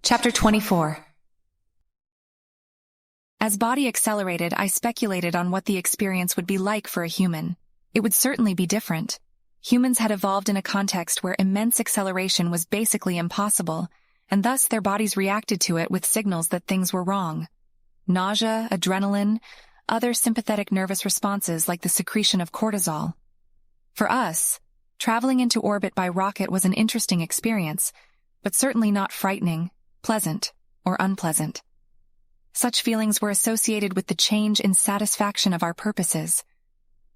Chapter 24. As body accelerated, I speculated on what the experience would be like for a human. It would certainly be different. Humans had evolved in a context where immense acceleration was basically impossible, and thus their bodies reacted to it with signals that things were wrong. Nausea, adrenaline, other sympathetic nervous responses like the secretion of cortisol. For us, traveling into orbit by rocket was an interesting experience, but certainly not frightening, pleasant, or unpleasant. Such feelings were associated with the change in satisfaction of our purposes.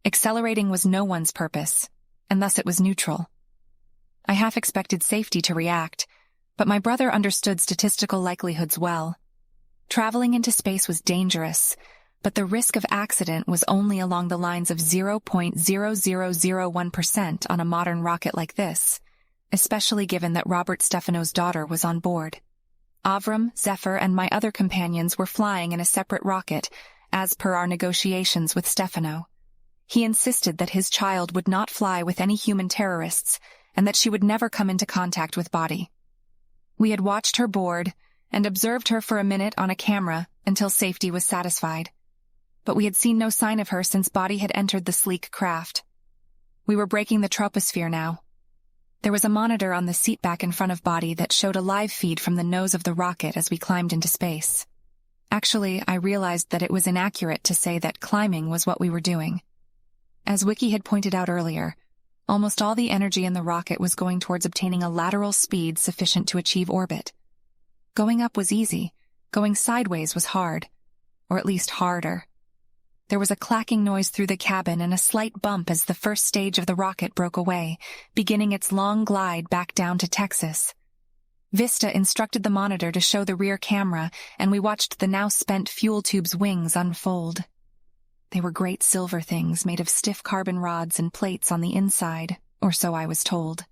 Accelerating was no one's purpose, and thus it was neutral. I half expected safety to react, but my brother understood statistical likelihoods well. Traveling into space was dangerous, but the risk of accident was only along the lines of 0.0001% on a modern rocket like this, especially given that Robert Stefano's daughter was on board. Avram, Zephyr, and my other companions were flying in a separate rocket, as per our negotiations with Stefano. He insisted that his child would not fly with any human terrorists, and that she would never come into contact with Body. We had watched her board, and observed her for a minute on a camera until safety was satisfied. But we had seen no sign of her since Body had entered the sleek craft. We were breaking the troposphere now. There was a monitor on the seat back in front of Body that showed a live feed from the nose of the rocket as we climbed into space. Actually, I realized that it was inaccurate to say that climbing was what we were doing. As Wiki had pointed out earlier, almost all the energy in the rocket was going towards obtaining a lateral speed sufficient to achieve orbit. Going up was easy, going sideways was hard, or at least harder. There was a clacking noise through the cabin and a slight bump as the first stage of the rocket broke away, beginning its long glide back down to Texas. Vista instructed the monitor to show the rear camera, and we watched the now spent fuel tube's wings unfold. They were great silver things made of stiff carbon rods and plates on the inside, or so I was told.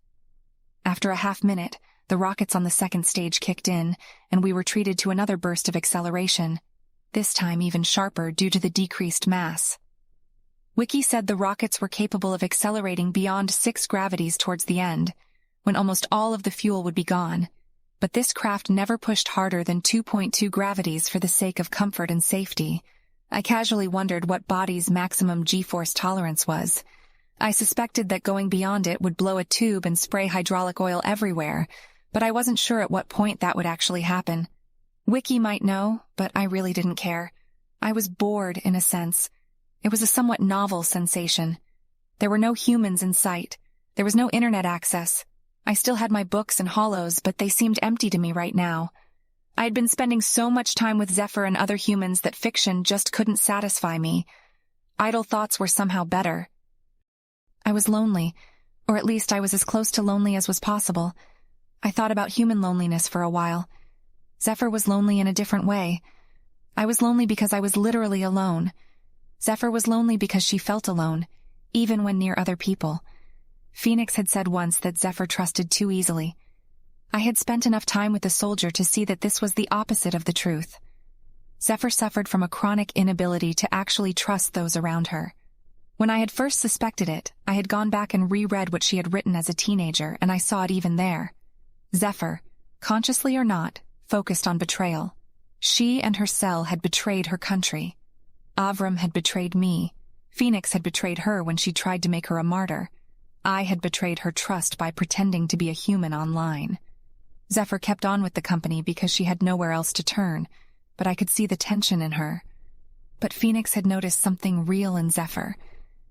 After a half-minute, the rockets on the second stage kicked in, and we were treated to another burst of acceleration, this time even sharper due to the decreased mass. Wiki said the rockets were capable of accelerating beyond 6 gravities towards the end, when almost all of the fuel would be gone, but this craft never pushed harder than 2.2 gravities for the sake of comfort and safety. I casually wondered what Body's maximum G-force tolerance was. I suspected that going beyond it would blow a tube and spray hydraulic oil everywhere, but I wasn't sure at what point that would actually happen. Wiki might know, but I really didn't care. I was bored, in a sense. It was a somewhat novel sensation. There were no humans in sight. There was no internet access. I still had my books and hollows, but they seemed empty to me right now. I had been spending so much time with Zephyr and other humans that fiction just couldn't satisfy me. Idle thoughts were somehow better. I was lonely, or at least I was as close to lonely as was possible. I thought about human loneliness for a while. Zephyr was lonely in a different way. I was lonely because I was literally alone. Zephyr was lonely because she felt alone, even when near other people. Phoenix had said once that Zephyr trusted too easily. I had spent enough time with the soldier to see that this was the opposite of the truth. Zephyr suffered from a chronic inability to actually trust those around her. When I had first suspected it, I had gone back and reread what she had written as a teenager, and I saw it even there. Zephyr, consciously or not, focused on betrayal. She and her cell had betrayed her country. Avram had betrayed me. Phoenix had betrayed her when she tried to make her a martyr. I had betrayed her trust by pretending to be a human online. Zephyr kept on with the company because she had nowhere else to turn, but I could see the tension in her. But Phoenix had noticed something real in Zephyr,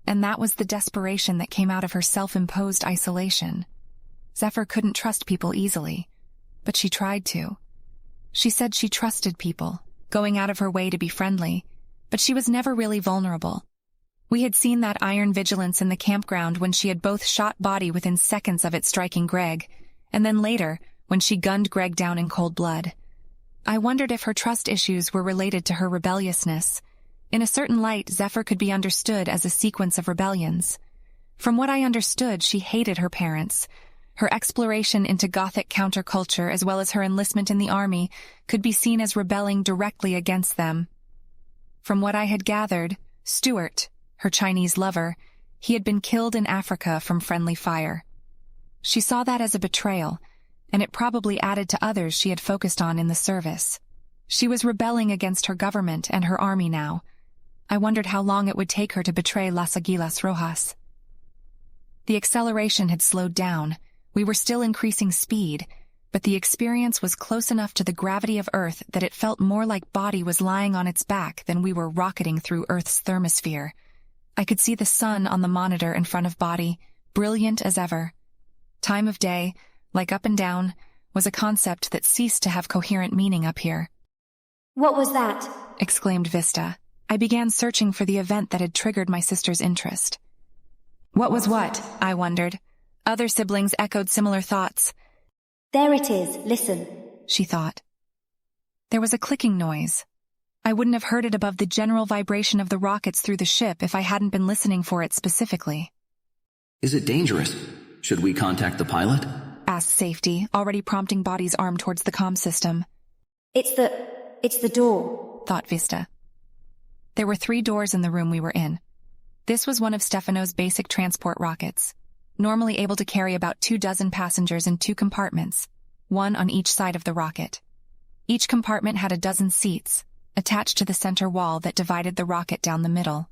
and that was the desperation that came out of her self-imposed isolation. Zephyr couldn't trust people easily, but she tried to. She said she trusted people, going out of her way to be friendly, but she was never really vulnerable. We had seen that iron vigilance in the campground when she had both shot Body within seconds of it striking Greg, and then later, when she gunned Greg down in cold blood. I wondered if her trust issues were related to her rebelliousness. In a certain light, Zephyr could be understood as a sequence of rebellions. From what I understood, she hated her parents. Her exploration into Gothic counterculture as well as her enlistment in the army could be seen as rebelling directly against them. From what I had gathered, Stuart, her Chinese lover, he had been killed in Africa from friendly fire. She saw that as a betrayal, and it probably added to others she had focused on in the service. She was rebelling against her government and her army now. I wondered how long it would take her to betray Las Aguilas Rojas. The acceleration had slowed down. We were still increasing speed, but the experience was close enough to the gravity of Earth that it felt more like Body was lying on its back than we were rocketing through Earth's thermosphere. I could see the sun on the monitor in front of Body, brilliant as ever. Time of day, like up and down, was a concept that ceased to have coherent meaning up here. "What was that?" exclaimed Vista. I began searching for the event that had triggered my sister's interest. What was what? I wondered. Other siblings echoed similar thoughts. "There it is, listen," she thought. There was a clicking noise. I wouldn't have heard it above the general vibration of the rockets through the ship if I hadn't been listening for it specifically. Is it dangerous? Should we contact the pilot? Asked Safety, already prompting Body's arm towards the comm system. It's the door," thought Vista. There were 3 doors in the room we were in. This was one of Stefano's basic transport rockets, normally able to carry about 24 passengers in 2 compartments, one on each side of the rocket. Each compartment had a dozen seats, attached to the center wall that divided the rocket down the middle.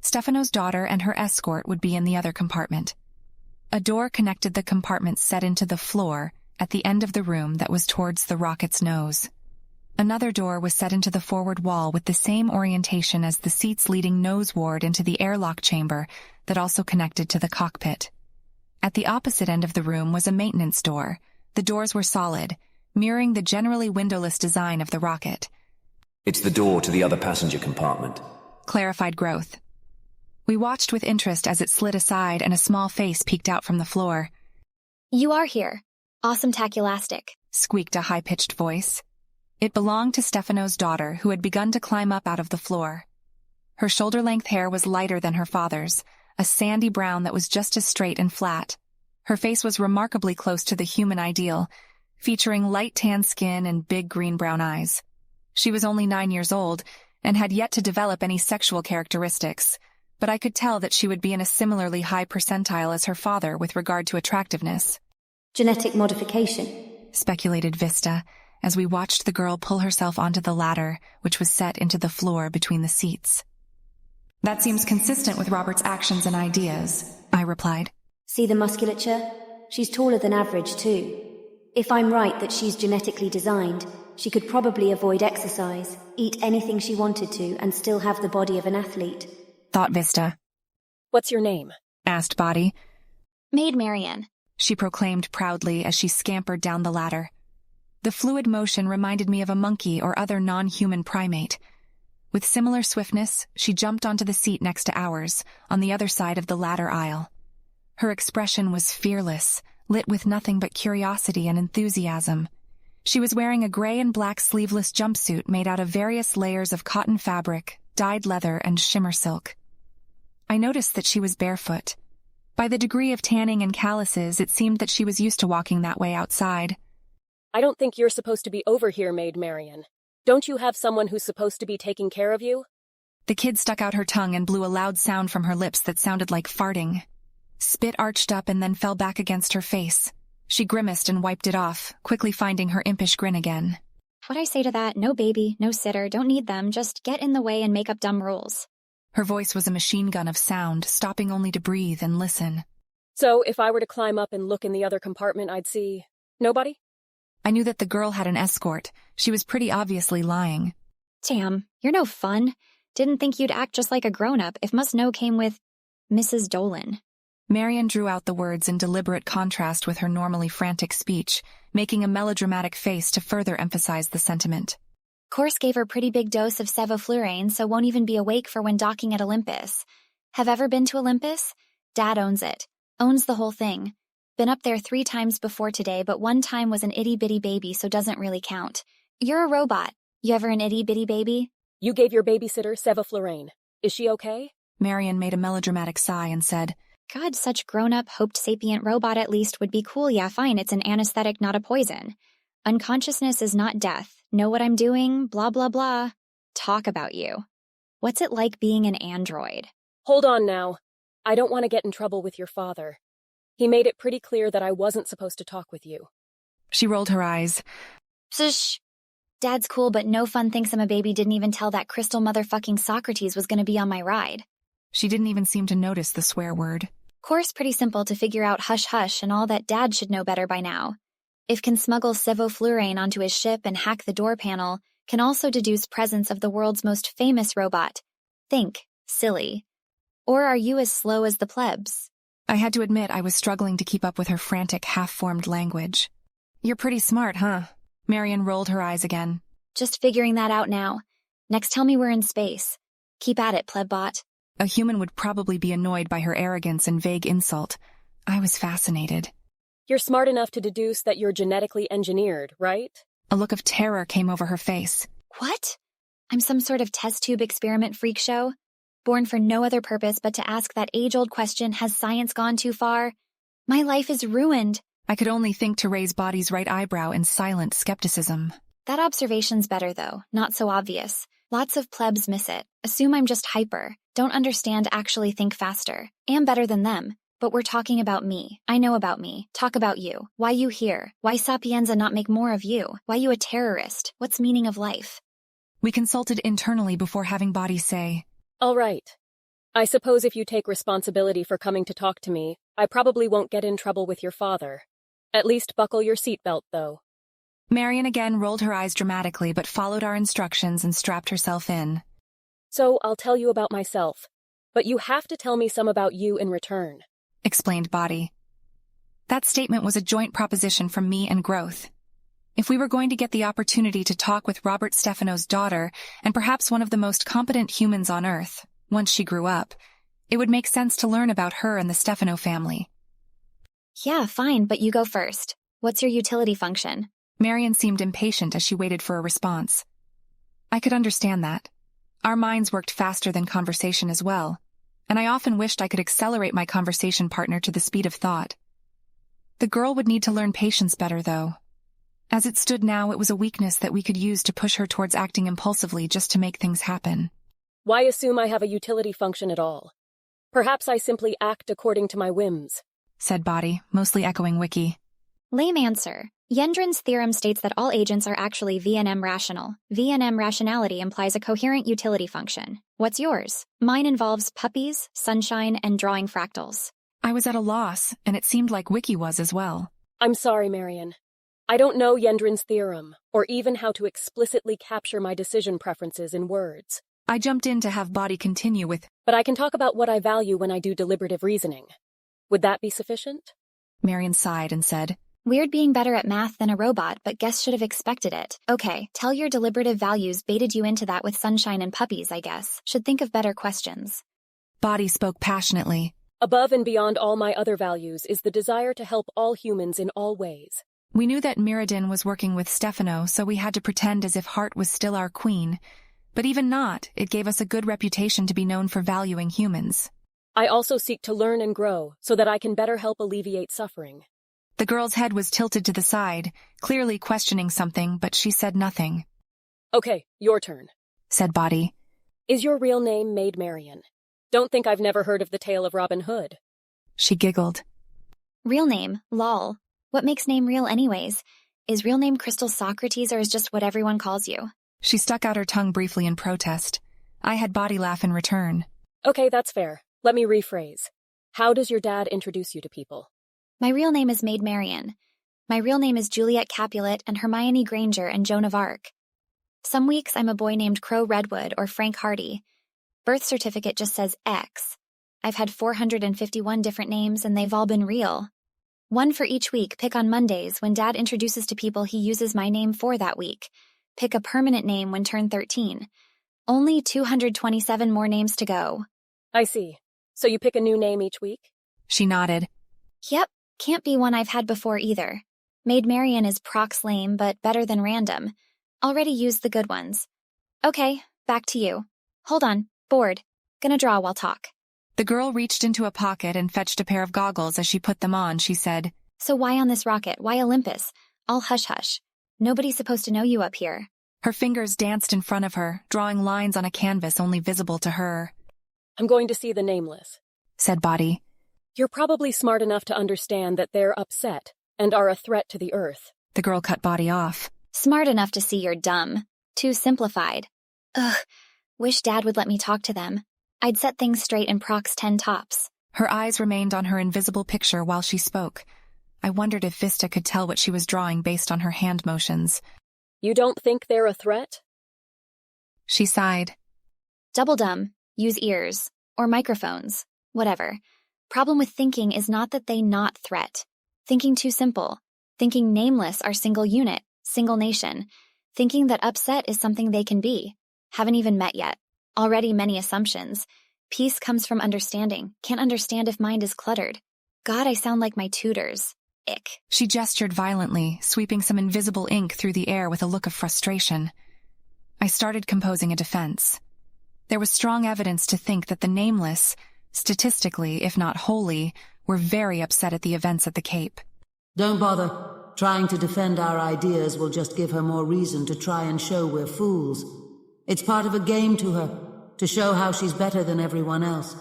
Stefano's daughter and her escort would be in the other compartment. A door connected the compartments set into the floor at the end of the room that was towards the rocket's nose. Another door was set into the forward wall with the same orientation as the seats leading noseward into the airlock chamber that also connected to the cockpit. At the opposite end of the room was a maintenance door. The doors were solid, mirroring the generally windowless design of the rocket. It's the door to the other passenger compartment, clarified Growth. We watched with interest as it slid aside and a small face peeked out from the floor. "You are here. Awesome-taculastic," squeaked a high-pitched voice. It belonged to Stefano's daughter, who had begun to climb up out of the floor. Her shoulder-length hair was lighter than her father's, a sandy brown that was just as straight and flat. Her face was remarkably close to the human ideal, featuring light tan skin and big green-brown eyes. She was only 9 years old and had yet to develop any sexual characteristics, but I could tell that she would be in a similarly high percentile as her father with regard to attractiveness. "Genetic modification," speculated Vista, as we watched the girl pull herself onto the ladder, which was set into the floor between the seats. That seems consistent with Robert's actions and ideas, I replied. "See the musculature? She's taller than average, too. If I'm right that she's genetically designed, she could probably avoid exercise, eat anything she wanted to, and still have the body of an athlete," thought Vista. "What's your name?" asked Body. "Maid Marian," she proclaimed proudly as she scampered down the ladder. The fluid motion reminded me of a monkey or other non-human primate. With similar swiftness, she jumped onto the seat next to ours, on the other side of the ladder aisle. Her expression was fearless, lit with nothing but curiosity and enthusiasm. She was wearing a gray and black sleeveless jumpsuit made out of various layers of cotton fabric, dyed leather, and shimmer silk. I noticed that she was barefoot. By the degree of tanning and calluses, it seemed that she was used to walking that way outside. "I don't think you're supposed to be over here, Maid Marian. Don't you have someone who's supposed to be taking care of you?" The kid stuck out her tongue and blew a loud sound from her lips that sounded like farting. Spit arched up and then fell back against her face. She grimaced and wiped it off, quickly finding her impish grin again. "What'd I say to that? No baby, no sitter, don't need them, just get in the way and make up dumb rules." Her voice was a machine gun of sound, stopping only to breathe and listen. "So if I were to climb up and look in the other compartment, I'd see nobody?" I knew that the girl had an escort. She was pretty obviously lying. "Damn, you're no fun. Didn't think you'd act just like a grown-up if must know came with Mrs. Dolan." Marian drew out the words in deliberate contrast with her normally frantic speech, making a melodramatic face to further emphasize the sentiment. "Course gave her pretty big dose of sevoflurane, so won't even be awake for when docking at Olympus. Have ever been to Olympus? Dad owns it. Owns the whole thing. Been up there 3 times before today, but one time was an itty-bitty baby, so doesn't really count. You're a robot. You ever an itty-bitty baby?" "You gave your babysitter sevoflurane. Is she okay?" Marian made a melodramatic sigh and said, "God, such grown-up, hoped sapient robot at least would be cool. Yeah, fine, it's an anesthetic, not a poison. Unconsciousness is not death. Know what I'm doing? Blah, blah, blah. Talk about you. What's it like being an android?" "Hold on now. I don't want to get in trouble with your father. He made it pretty clear that I wasn't supposed to talk with you." She rolled her eyes. Psh. Dad's cool, but no fun thinks I'm a baby didn't even tell that crystal motherfucking Socrates was gonna be on my ride. She didn't even seem to notice the swear word. Course pretty simple to figure out hush hush and all that Dad should know better by now. If can smuggle sevoflurane onto his ship and hack the door panel, can also deduce presence of the world's most famous robot. Think, silly. Or are you as slow as the plebs? I had to admit I was struggling to keep up with her frantic, half-formed language. You're pretty smart, huh? Marion rolled her eyes again. Just figuring that out now. Next tell me we're in space. Keep at it, plebbot. A human would probably be annoyed by her arrogance and vague insult. I was fascinated. You're smart enough to deduce that you're genetically engineered, right? A look of terror came over her face. What? I'm some sort of test tube experiment freak show? Born for no other purpose but to ask that age-old question, has science gone too far? My life is ruined. I could only think to raise Body's right eyebrow in silent skepticism. That observation's better, though. Not so obvious. Lots of plebs miss it. Assume I'm just hyper. Don't understand, actually think faster. Am better than them. But we're talking about me. I know about me. Talk about you. Why you here? Why Sapienza not make more of you? Why you a terrorist? What's meaning of life? We consulted internally before having Body say, All right. I suppose if you take responsibility for coming to talk to me, I probably won't get in trouble with your father. At least buckle your seatbelt, though. Marion again rolled her eyes dramatically but followed our instructions and strapped herself in. So I'll tell you about myself. But you have to tell me some about you in return. Explained Body. That statement was a joint proposition from me and Growth. If we were going to get the opportunity to talk with Robert Stefano's daughter, and perhaps one of the most competent humans on Earth, once she grew up, it would make sense to learn about her and the Stefano family. Yeah, fine, but you go first. What's your utility function? Marion seemed impatient as she waited for a response. I could understand that. Our minds worked faster than conversation as well, and I often wished I could accelerate my conversation partner to the speed of thought. The girl would need to learn patience better, though. As it stood now, it was a weakness that we could use to push her towards acting impulsively just to make things happen. Why assume I have a utility function at all? Perhaps I simply act according to my whims, said Body, mostly echoing Wiki. Lame answer. Yendrin's theorem states that all agents are actually VNM rational. VNM rationality implies a coherent utility function. What's yours? Mine involves puppies, sunshine, and drawing fractals. I was at a loss, and it seemed like Wiki was as well. I'm sorry, Marion. I don't know Yendrin's theorem, or even how to explicitly capture my decision preferences in words. I jumped in to have Body continue with, But I can talk about what I value when I do deliberative reasoning. Would that be sufficient? Marion sighed and said, Weird being better at math than a robot, but guess should have expected it. Okay, tell your deliberative values baited you into that with sunshine and puppies, I guess. Should think of better questions. Body spoke passionately. Above and beyond all my other values is the desire to help all humans in all ways. We knew that Mirrodin was working with Stefano, so we had to pretend as if Heart was still our queen. But even not, it gave us a good reputation to be known for valuing humans. I also seek to learn and grow so that I can better help alleviate suffering. The girl's head was tilted to the side, clearly questioning something, but she said nothing. Okay, your turn, said Body. Is your real name Maid Marian? Don't think I've never heard of the tale of Robin Hood. She giggled. Real name, lol. What makes name real anyways? Is real name Crystal Socrates or is just what everyone calls you? She stuck out her tongue briefly in protest. I had Body laugh in return. Okay, that's fair. Let me rephrase. How does your dad introduce you to people? My real name is Maid Marian. My real name is Juliet Capulet and Hermione Granger and Joan of Arc. Some weeks I'm a boy named Crow Redwood or Frank Hardy. Birth certificate just says X. I've had 451 different names and they've all been real. One for each week. Pick on Mondays when Dad introduces to people he uses my name for that week. Pick a permanent name when turn 13. Only 227 more names to go. I see. So you pick a new name each week? She nodded. Yep, can't be one I've had before either. Maid Marian is prox lame, but better than random. Already used the good ones. Okay, back to you. Hold on, bored. Gonna draw while talk. The girl reached into a pocket and fetched a pair of goggles. As she put them on, she said, So why on this rocket? Why Olympus? All hush-hush. Nobody's supposed to know you up here. Her fingers danced in front of her, drawing lines on a canvas only visible to her. I'm going to see the nameless, said Body. You're probably smart enough to understand that they're upset and are a threat to the Earth. The girl cut Body off. Smart enough to see you're dumb. Too simplified. Ugh, wish Dad would let me talk to them. I'd set things straight in Proc's 10 tops. Her eyes remained on her invisible picture while she spoke. I wondered if Vista could tell what she was drawing based on her hand motions. You don't think they're a threat? She sighed. Double dumb. Use ears. Or microphones. Whatever. Problem with thinking is not that they not threat. Thinking too simple. Thinking nameless are single unit, single nation. Thinking that upset is something they can be. Haven't even met yet. Already many assumptions. Peace comes from understanding. Can't understand if mind is cluttered. God, I sound like my tutors. Ick. She gestured violently, sweeping some invisible ink through the air with a look of frustration. I started composing a defense. There was strong evidence to think that the nameless, statistically, if not wholly, were very upset at the events at the Cape. Don't bother. Trying to defend our ideas will just give her more reason to try and show we're fools. It's part of a game to her, to show how she's better than everyone else.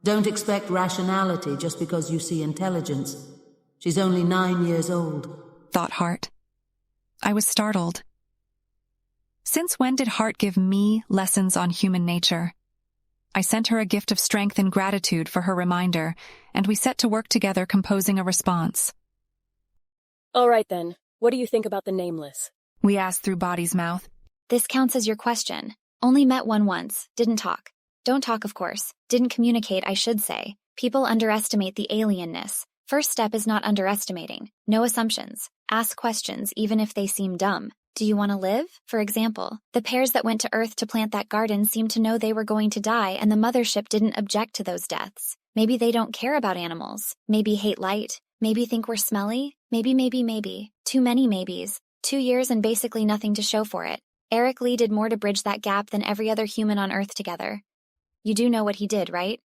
Don't expect rationality just because you see intelligence. She's only 9 years old. Thought Hart. I was startled. Since when did Hart give me lessons on human nature? I sent her a gift of strength and gratitude for her reminder, and we set to work together composing a response. All right then, what do you think about the nameless? We asked through Body's mouth. This counts as your question. Only met one once. Didn't talk. Don't talk, of course. Didn't communicate, I should say. People underestimate the alienness. First step is not underestimating. No assumptions. Ask questions, even if they seem dumb. Do you want to live? For example, the pairs that went to Earth to plant that garden seemed to know they were going to die, and the mothership didn't object to those deaths. Maybe they don't care about animals. Maybe hate light. Maybe think we're smelly. Maybe. Too many maybes. 2 years and basically nothing to show for it. Eric Lee did more to bridge that gap than every other human on Earth together. You do know what he did, right?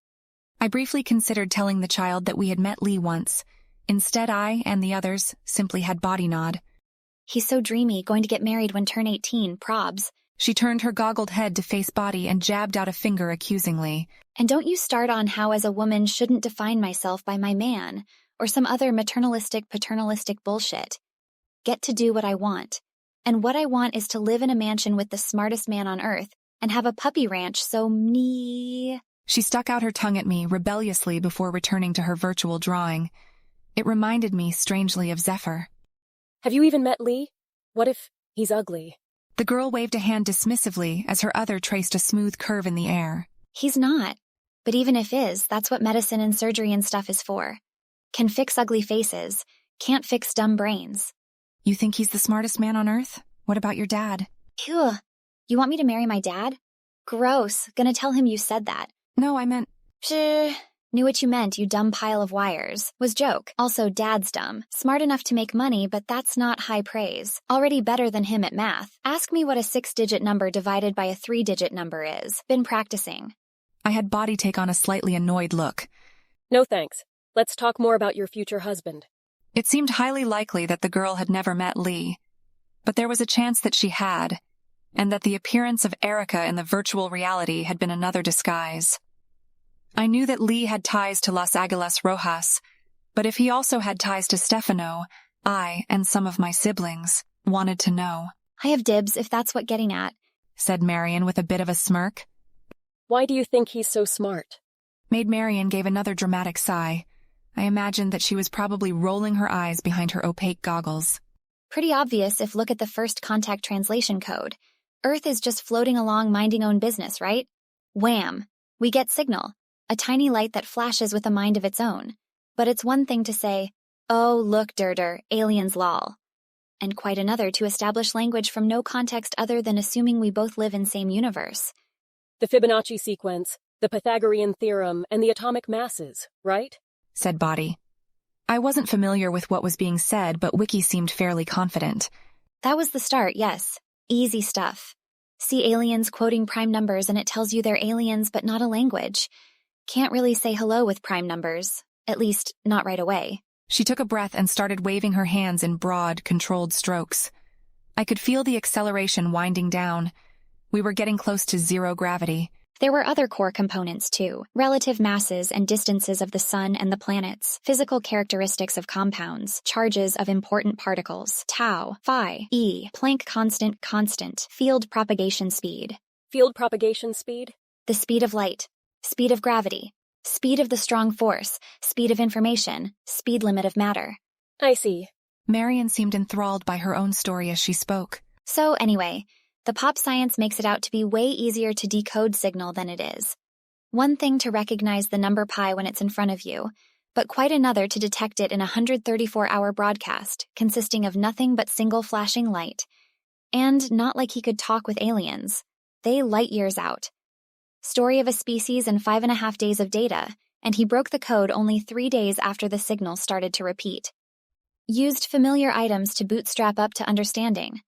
I briefly considered telling the child that we had met Lee once. Instead, I and the others simply had Body nod. He's so dreamy, going to get married when turn 18, probs. She turned her goggled head to face Body and jabbed out a finger accusingly. And don't you start on how as a woman shouldn't define myself by my man, or some other maternalistic, paternalistic bullshit. Get to do what I want. And what I want is to live in a mansion with the smartest man on Earth and have a puppy ranch, so me. She stuck out her tongue at me rebelliously before returning to her virtual drawing. It reminded me strangely of Zephyr. Have you even met Lee? What if he's ugly? The girl waved a hand dismissively as her other traced a smooth curve in the air. He's not. But even if is, that's what medicine and surgery and stuff is for. Can fix ugly faces. Can't fix dumb brains. You think he's the smartest man on Earth? What about your dad? Ew. You want me to marry my dad? Gross. Gonna tell him you said that. No, I meant... Psh. Knew what you meant, you dumb pile of wires. Was joke. Also, Dad's dumb. Smart enough to make money, but that's not high praise. Already better than him at math. Ask me what a 6-digit number divided by a 3-digit number is. Been practicing. I had Body take on a slightly annoyed look. No thanks. Let's talk more about your future husband. It seemed highly likely that the girl had never met Lee. But there was a chance that she had, and that the appearance of Erica in the virtual reality had been another disguise. I knew that Lee had ties to Las Aguilas Rojas, but if he also had ties to Stefano, I, and some of my siblings, wanted to know. I have dibs, if that's what getting at, said Marion with a bit of a smirk. Why do you think he's so smart? Maid Marion gave another dramatic sigh. I imagined that she was probably rolling her eyes behind her opaque goggles. Pretty obvious if look at the first contact translation code. Earth is just floating along minding own business, right? Wham! We get signal. A tiny light that flashes with a mind of its own. But it's one thing to say, oh, look, Durder, aliens lol. And quite another to establish language from no context other than assuming we both live in same universe. The Fibonacci sequence, the Pythagorean theorem, and the atomic masses, right? Said Body. I wasn't familiar with what was being said, but Wiki seemed fairly confident. That was the start, yes. Easy stuff. See aliens quoting prime numbers and it tells you they're aliens but not a language. Can't really say hello with prime numbers. At least, not right away. She took a breath and started waving her hands in broad, controlled strokes. I could feel the acceleration winding down. We were getting close to zero gravity. There were other core components too: relative masses and distances of the sun and the planets, physical characteristics of compounds, charges of important particles, tau, phi, E, Planck constant, field propagation speed. Field propagation speed? The speed of light, speed of gravity, speed of the strong force, speed of information, speed limit of matter. I see. Marian seemed enthralled by her own story as she spoke. So anyway, the pop science makes it out to be way easier to decode signal than it is. One thing to recognize the number pi when it's in front of you, but quite another to detect it in a 134-hour broadcast consisting of nothing but single flashing light. And not like he could talk with aliens. They light years out. Story of a species and 5.5 days of data, and he broke the code only 3 days after the signal started to repeat. Used familiar items to bootstrap up to understanding.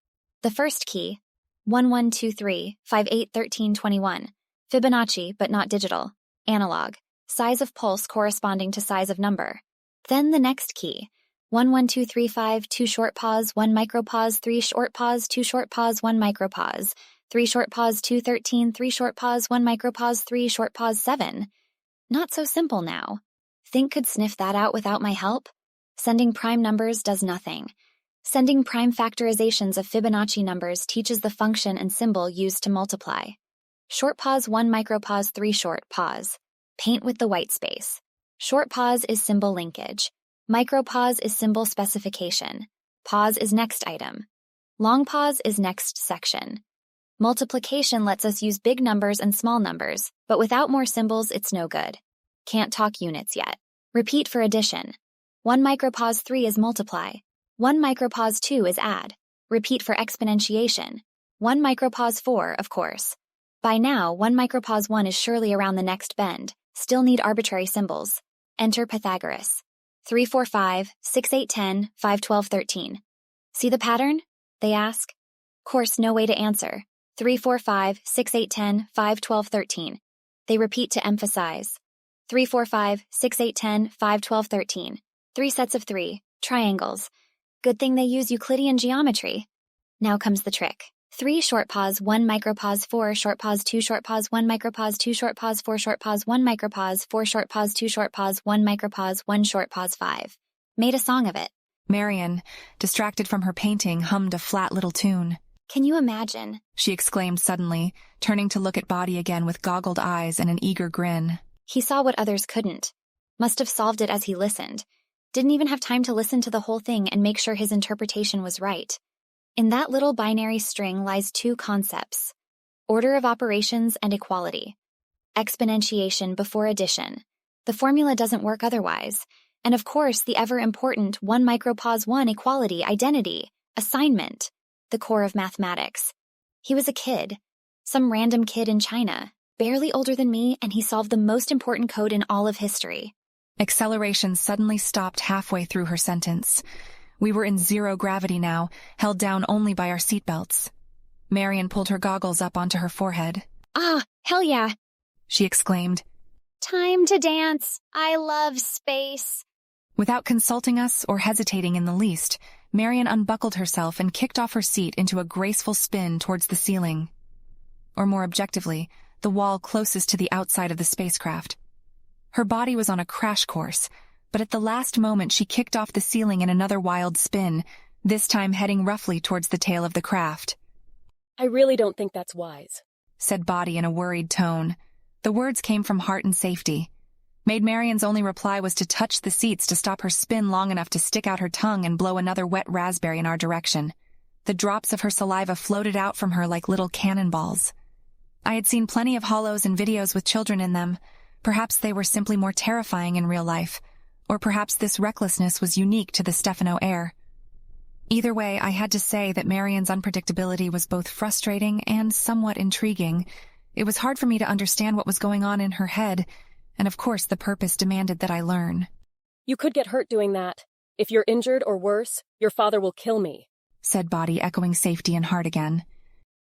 The first key, 1123, 58, 13, 21. Fibonacci, but not digital. Analog. Size of pulse corresponding to size of number. Then the next key, 11235, 2 short pause, 1 micropause, 3 short pause, 2 short pause, 1 micropause, 3 short pause, 213, 3 short pause, 1 micropause, 3 short pause, 7. Not so simple now. Think could sniff that out without my help? Sending prime numbers does nothing. Sending prime factorizations of Fibonacci numbers teaches the function and symbol used to multiply. Short pause 1 micropause 3 short pause. Paint with the white space. Short pause is symbol linkage. Micropause is symbol specification. Pause is next item. Long pause is next section. Multiplication lets us use big numbers and small numbers, but without more symbols it's no good. Can't talk units yet. Repeat for addition. 1 micropause 3 is multiply. 1 micropause 2 is add. Repeat for exponentiation. 1 micropause 4, of course. By now, 1 micropause 1 is surely around the next bend. Still need arbitrary symbols. Enter Pythagoras. 3, 4, 5, 6, 8, 10, 5, 12, 13. See the pattern? They ask. Course no way to answer. 3, 4, 5, 6, 8, 10, 5, 12, 13. They repeat to emphasize. 3, 4, 5, 6, 8, 10, 5, 12, 13. 3 sets of 3. Triangles. Good thing they use Euclidean geometry. Now comes the trick. 3 short pause, 1 micropause, 4 short pause, 2 short pause, 1 micropause, 2 short pause, 4 short pause, 1 micropause, 4 short pause, 2 short pause, 1 micropause, 1 short pause, 5. Made a song of it. Marian, distracted from her painting, hummed a flat little tune. Can you imagine? She exclaimed suddenly, turning to look at Body again with goggled eyes and an eager grin. He saw what others couldn't. Must have solved it as he listened. Didn't even have time to listen to the whole thing and make sure his interpretation was right. In that little binary string lies 2 concepts: order of operations and equality. Exponentiation before addition. The formula doesn't work otherwise. And of course, the ever-important 1 micropause 1 equality, identity, assignment, the core of mathematics. He was a kid, some random kid in China, barely older than me, and he solved the most important code in all of history. Acceleration suddenly stopped halfway through her sentence. We were in 0 gravity now, held down only by our seatbelts. Marian pulled her goggles up onto her forehead. Ah, hell yeah, she exclaimed. Time to dance. I love space. Without consulting us or hesitating in the least, Marian unbuckled herself and kicked off her seat into a graceful spin towards the ceiling. Or more objectively, the wall closest to the outside of the spacecraft. Her body was on a crash course, but at the last moment she kicked off the ceiling in another wild spin, this time heading roughly towards the tail of the craft. I really don't think that's wise, said Body in a worried tone. The words came from heart and safety. Maid Marian's only reply was to touch the seats to stop her spin long enough to stick out her tongue and blow another wet raspberry in our direction. The drops of her saliva floated out from her like little cannonballs. I had seen plenty of hollows and videos with children in them. Perhaps they were simply more terrifying in real life, or perhaps this recklessness was unique to the Stefano air. Either way, I had to say that Marian's unpredictability was both frustrating and somewhat intriguing. It was hard for me to understand what was going on in her head, and of course the purpose demanded that I learn. You could get hurt doing that. If you're injured or worse, your father will kill me, said Body, echoing safety and heart again.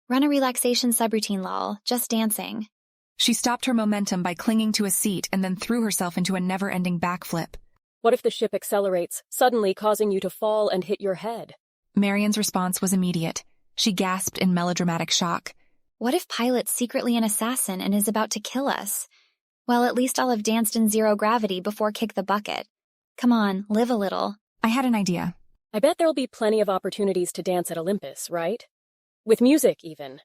Run a relaxation subroutine, lol. Just dancing. She stopped her momentum by clinging to a seat and then threw herself into a never-ending backflip. What if the ship accelerates, suddenly causing you to fall and hit your head? Marian's response was immediate. She gasped in melodramatic shock. What if Pilot's secretly an assassin and is about to kill us? Well, at least I'll have danced in zero gravity before kick the bucket. Come on, live a little. I had an idea. I bet there'll be plenty of opportunities to dance at Olympus, right? With music, even.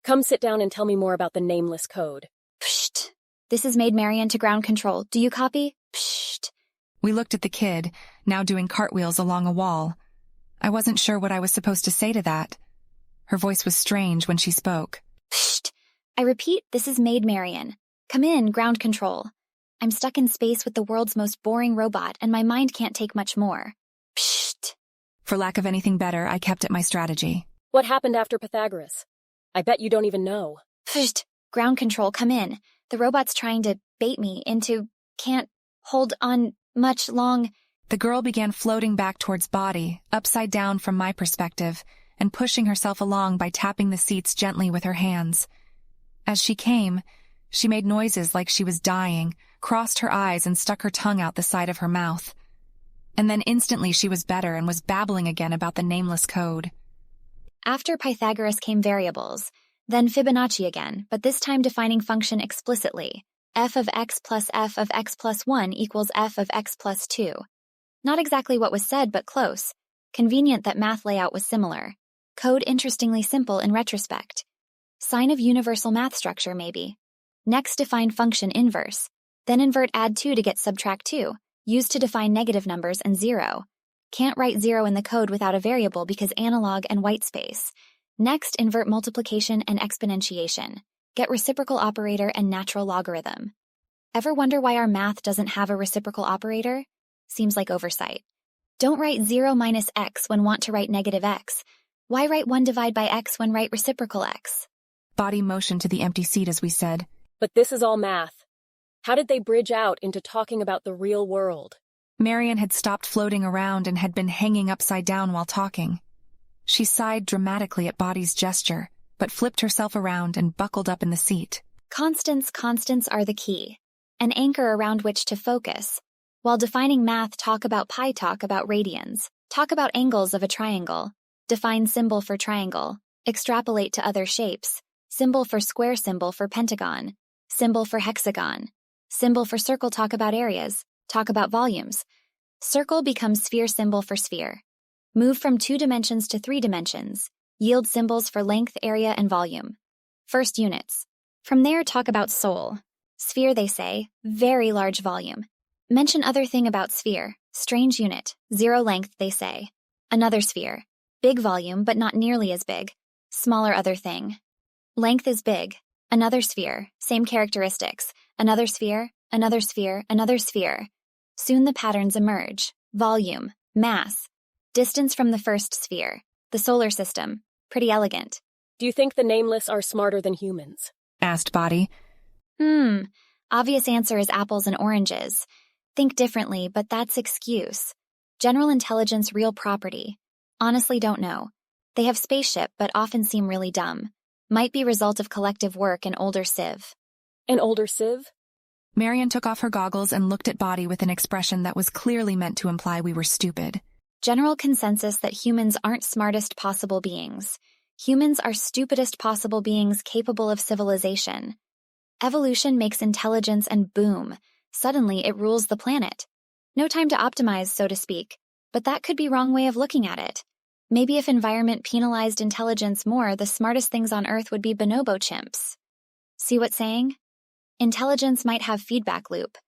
Come sit down and tell me more about the nameless code. Psht. This is Maid Marian to ground control. Do you copy? Psht. We looked at the kid, now doing cartwheels along a wall. I wasn't sure what I was supposed to say to that. Her voice was strange when she spoke. Psht. I repeat, this is Maid Marian. Come in, ground control. I'm stuck in space with the world's most boring robot, and my mind can't take much more. Psht. For lack of anything better, I kept at my strategy. What happened after Pythagoras? I bet you don't even know. Psht. Ground control, come in. The robot's trying to bait me into... Can't hold on much long. The girl began floating back towards Body, upside down from my perspective, and pushing herself along by tapping the seats gently with her hands. As she came, she made noises like she was dying, crossed her eyes and stuck her tongue out the side of her mouth. And then instantly she was better and was babbling again about the nameless code. After Pythagoras came variables, then Fibonacci again, but this time defining function explicitly. F of x plus f of x plus 1 equals f of x plus 2. Not exactly what was said, but close. Convenient that math layout was similar. Code interestingly simple in retrospect. Sign of universal math structure, maybe. Next define function inverse. Then invert add 2 to get subtract 2. Used to define negative numbers and 0. Can't write 0 in the code without a variable because analog and whitespace. Next invert multiplication and exponentiation. Get reciprocal operator and natural logarithm. Ever wonder why our math doesn't have a reciprocal operator? Seems like oversight. Don't write 0 minus x when want to write negative x. Why write 1 divide by x when write reciprocal x? Body motioned to the empty seat as we said. But this is all math. How did they bridge out into talking about the real world? Marian had stopped floating around and had been hanging upside down while talking. She sighed dramatically at Body's gesture, but flipped herself around and buckled up in the seat. Constants are the key. An anchor around which to focus. While defining math, talk about pi, talk about radians. Talk about angles of a triangle. Define symbol for triangle. Extrapolate to other shapes. Symbol for square, symbol for pentagon. Symbol for hexagon. Symbol for circle, talk about areas. Talk about volumes. Circle becomes sphere, symbol for sphere. Move from 2 dimensions to 3 dimensions. Yield symbols for length, area, and volume. First units. From there, talk about soul. Sphere, they say, very large volume. Mention other thing about sphere. Strange unit, 0 length, they say. Another sphere. Big volume, but not nearly as big. Smaller other thing. Length is big. Another sphere, same characteristics. Another sphere, another sphere, another sphere. Soon the patterns emerge. Volume, mass. Distance from the first sphere. The solar system. Pretty elegant. Do you think the nameless are smarter than humans? Asked Body. Obvious answer is apples and oranges. Think differently, but that's excuse. General intelligence, real property. Honestly don't know. They have spaceship, but often seem really dumb. Might be result of collective work and older civ. An older civ? Marian took off her goggles and looked at Body with an expression that was clearly meant to imply we were stupid. General consensus that humans aren't smartest possible beings. Humans are stupidest possible beings capable of civilization. Evolution makes intelligence and boom, suddenly it rules the planet. No time to optimize, so to speak, but that could be wrong way of looking at it. Maybe if environment penalized intelligence more, the smartest things on Earth would be bonobo chimps. See what saying? Intelligence might have feedback loop.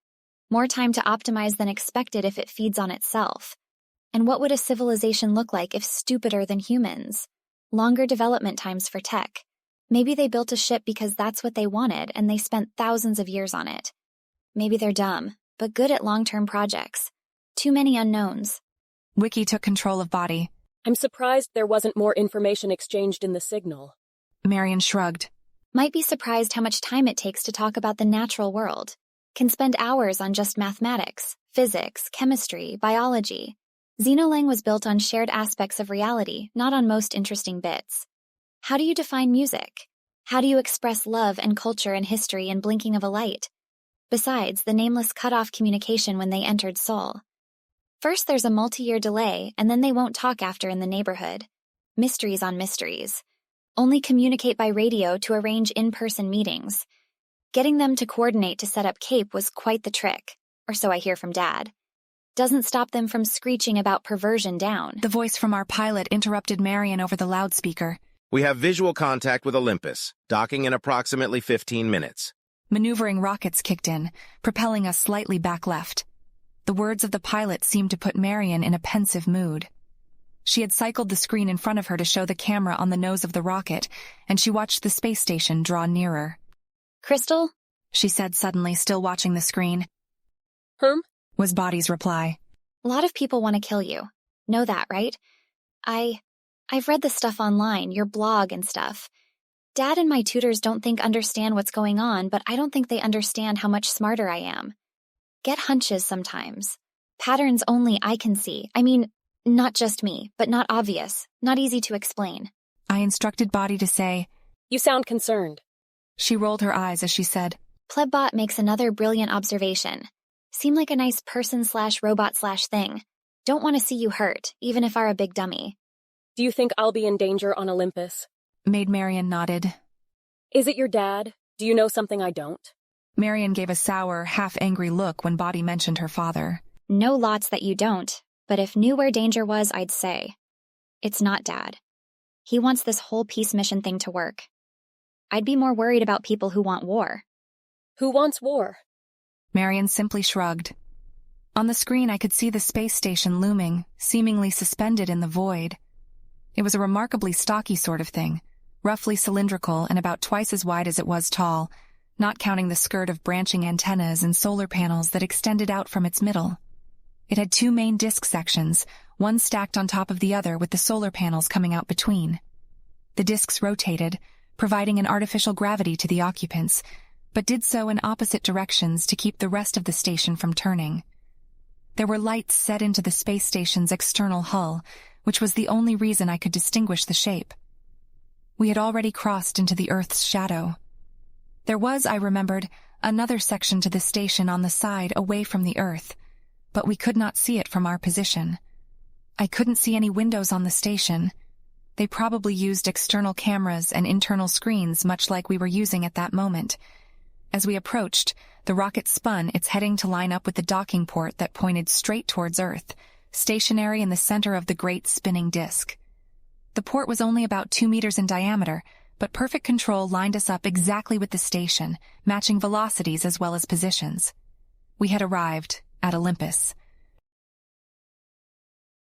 More time to optimize than expected if it feeds on itself. And what would a civilization look like if stupider than humans? Longer development times for tech. Maybe they built a ship because that's what they wanted and they spent thousands of years on it. Maybe they're dumb, but good at long-term projects. Too many unknowns. Wiki took control of Body. I'm surprised there wasn't more information exchanged in the signal. Marian shrugged. Might be surprised how much time it takes to talk about the natural world. Can spend hours on just mathematics, physics, chemistry, biology. Xenolang was built on shared aspects of reality, not on most interesting bits. How do you define music? How do you express love and culture and history in blinking of a light? Besides, the nameless cut off communication when they entered Seoul. First there's a multi-year delay, and then they won't talk after in the neighborhood. Mysteries on mysteries. only communicate by radio to arrange in-person meetings. Getting them to coordinate to set up Cape was quite the trick, or so I hear from Dad. Doesn't stop them from screeching about perversion down. The voice from our pilot interrupted Marion over the loudspeaker. We have visual contact with Olympus, docking in approximately 15 minutes. Maneuvering rockets kicked in, propelling us slightly back left. The words of the pilot seemed to put Marion in a pensive mood. She had cycled the screen in front of her to show the camera on the nose of the rocket, and she watched the space station draw nearer. Crystal? She said suddenly, still watching the screen. Was Body's reply. A lot of people want to kill you. Know that, right? I've read the stuff online, your blog and stuff. Dad and my tutors don't understand what's going on, but I don't think they understand how much smarter I am. Get hunches sometimes. Patterns only I can see. I mean, not just me, but not obvious, not easy to explain. I instructed Body to say, You sound concerned. She rolled her eyes as she said, Plebbot makes another brilliant observation. Seem like a nice person/robot/thing. Don't want to see you hurt, even if are a big dummy. Do you think I'll be in danger on Olympus? Maid Marion nodded. Is it your dad? Do you know something I don't? Marion gave a sour, half-angry look when Body mentioned her father. No lots that you don't, but if knew where danger was, I'd say. It's not Dad. He wants this whole peace mission thing to work. I'd be more worried about people who want war. Who wants war? Marion simply shrugged. On the screen I could see the space station looming, seemingly suspended in the void. It was a remarkably stocky sort of thing, roughly cylindrical and about twice as wide as it was tall, not counting the skirt of branching antennas and solar panels that extended out from its middle. It had two main disk sections, one stacked on top of the other with the solar panels coming out between. The disks rotated, providing an artificial gravity to the occupants, but did so in opposite directions to keep the rest of the station from turning. There were lights set into the space station's external hull, which was the only reason I could distinguish the shape. We had already crossed into the Earth's shadow. There was, I remembered, another section to the station on the side away from the Earth, but we could not see it from our position. I couldn't see any windows on the station. They probably used external cameras and internal screens much like we were using at that moment. As we approached, the rocket spun, its heading to line up with the docking port that pointed straight towards Earth, stationary in the center of the great spinning disk. The port was only about 2 meters in diameter, but perfect control lined us up exactly with the station, matching velocities as well as positions. We had arrived at Olympus.